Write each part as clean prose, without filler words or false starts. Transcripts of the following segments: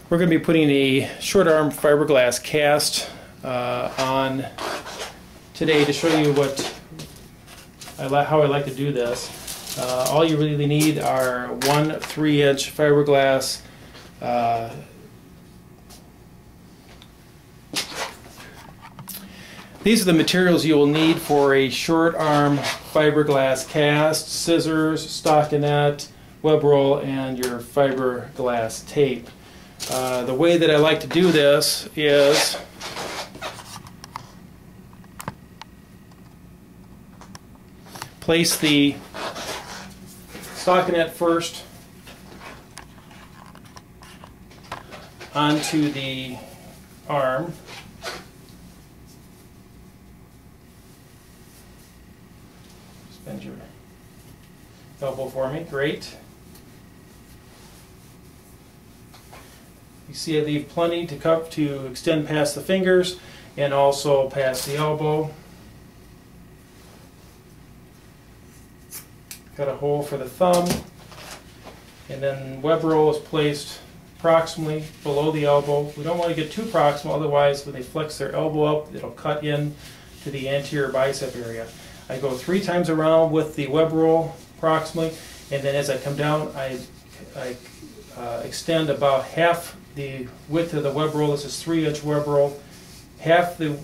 We're going to be putting a short arm fiberglass cast on today to show you how I like to do this. All you really need are 1 3-inch fiberglass these are the materials you will need for a short arm fiberglass cast: scissors, stockinette, web roll, and your fiberglass tape. The way that I like to do this is place the stockinette first onto the arm. Bend your elbow for me. Great. You see I leave plenty to extend past the fingers and also past the elbow. Cut a hole for the thumb, and then web roll is placed proximally below the elbow. We don't want to get too proximal, otherwise when they flex their elbow up, it'll cut in to the anterior bicep area. I go 3 times around with the web roll proximally, and then as I come down, I extend about half the width of the web roll. This is 3-inch web roll, half the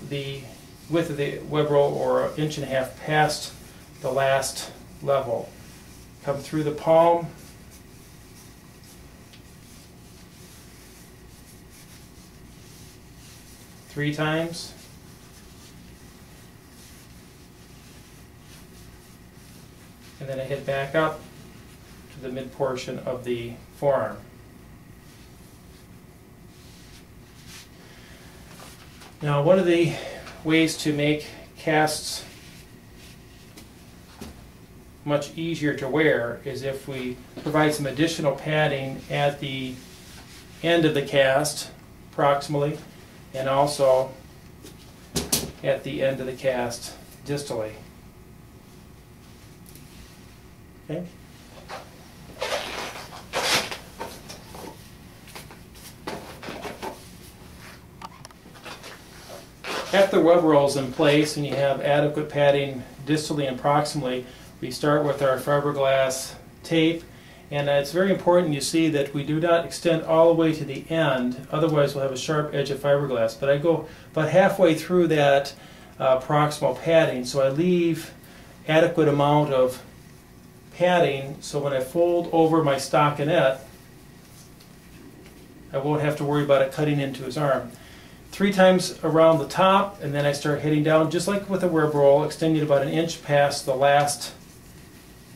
width of the web roll, or 1.5 inches past the last level. Come through the palm, three times. And then I hit back up to the mid portion of the forearm. Now, one of the ways to make casts much easier to wear is if we provide some additional padding at the end of the cast proximally, and also at the end of the cast distally. Okay. After the web roll is in place and you have adequate padding distally and proximally, we start with our fiberglass tape, and it's very important you see that we do not extend all the way to the end, otherwise we'll have a sharp edge of fiberglass. But I go about halfway through that proximal padding, so I leave adequate amount of padding, so when I fold over my stockinette, I won't have to worry about it cutting into his arm. 3 times around the top, and then I start heading down, just like with a web roll, extending about 1 inch past the last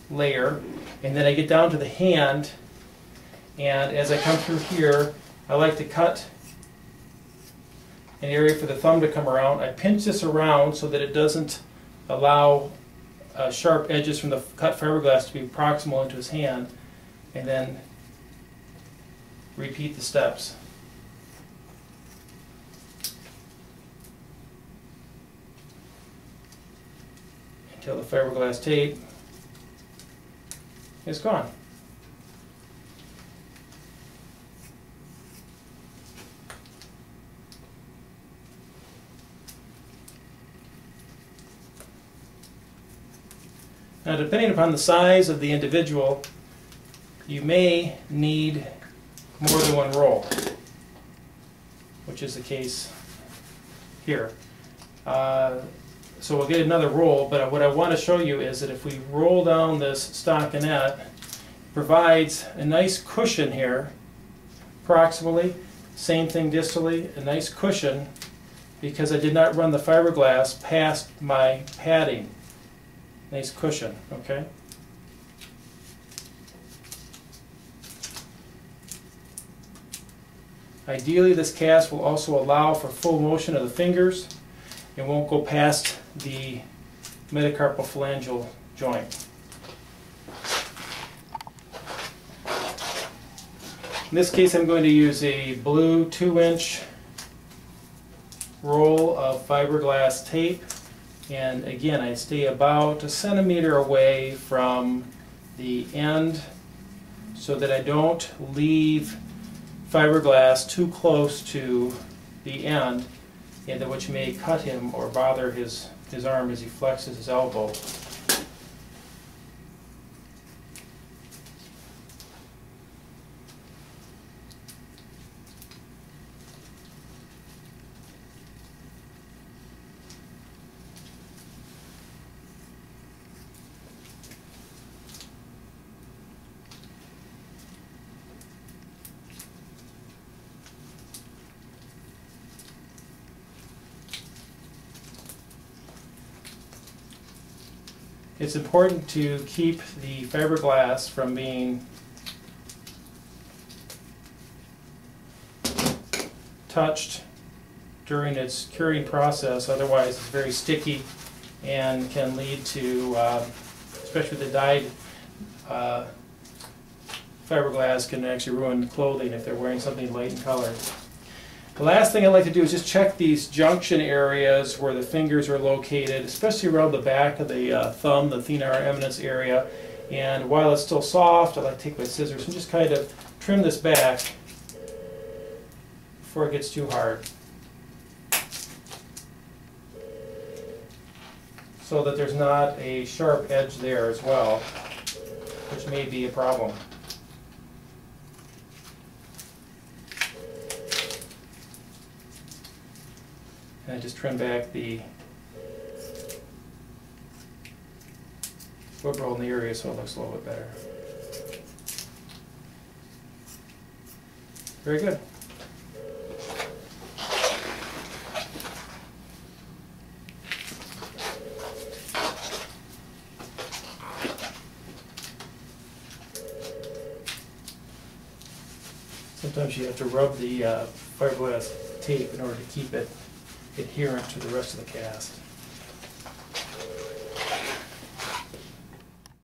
layer, and then I get down to the hand, and as I come through here, I like to cut an area for the thumb to come around. I pinch this around so that it doesn't allow sharp edges from the cut fiberglass to be proximal into his hand, and then repeat the steps. Until the fiberglass tape is gone. Now, depending upon the size of the individual, you may need more than 1 roll, which is the case here. So we'll get another roll, but what I want to show you is that if we roll down this stockinette, it provides a nice cushion here, proximally, same thing distally, a nice cushion, because I did not run the fiberglass past my padding. Nice cushion, okay? Ideally, this cast will also allow for full motion of the fingers. It won't go past the metacarpophalangeal joint. In this case, I'm going to use a blue 2-inch roll of fiberglass tape, and again, I stay about 1 centimeter away from the end so that I don't leave fiberglass too close to the end, and that which may cut him or bother his arm as he flexes his elbow. It's important to keep the fiberglass from being touched during its curing process, otherwise it's very sticky and can lead to, especially the dyed fiberglass, can actually ruin clothing if they're wearing something light in color. The last thing I like to do is just check these junction areas where the fingers are located, especially around the back of the thumb, the thenar eminence area. And while it's still soft, I like to take my scissors and just kind of trim this back before it gets too hard, so that there's not a sharp edge there as well, which may be a problem. And I just trim back the foot roll in the area so it looks a little bit better. Very good. Sometimes you have to rub the fiberglass tape in order to keep it adherent to the rest of the cast.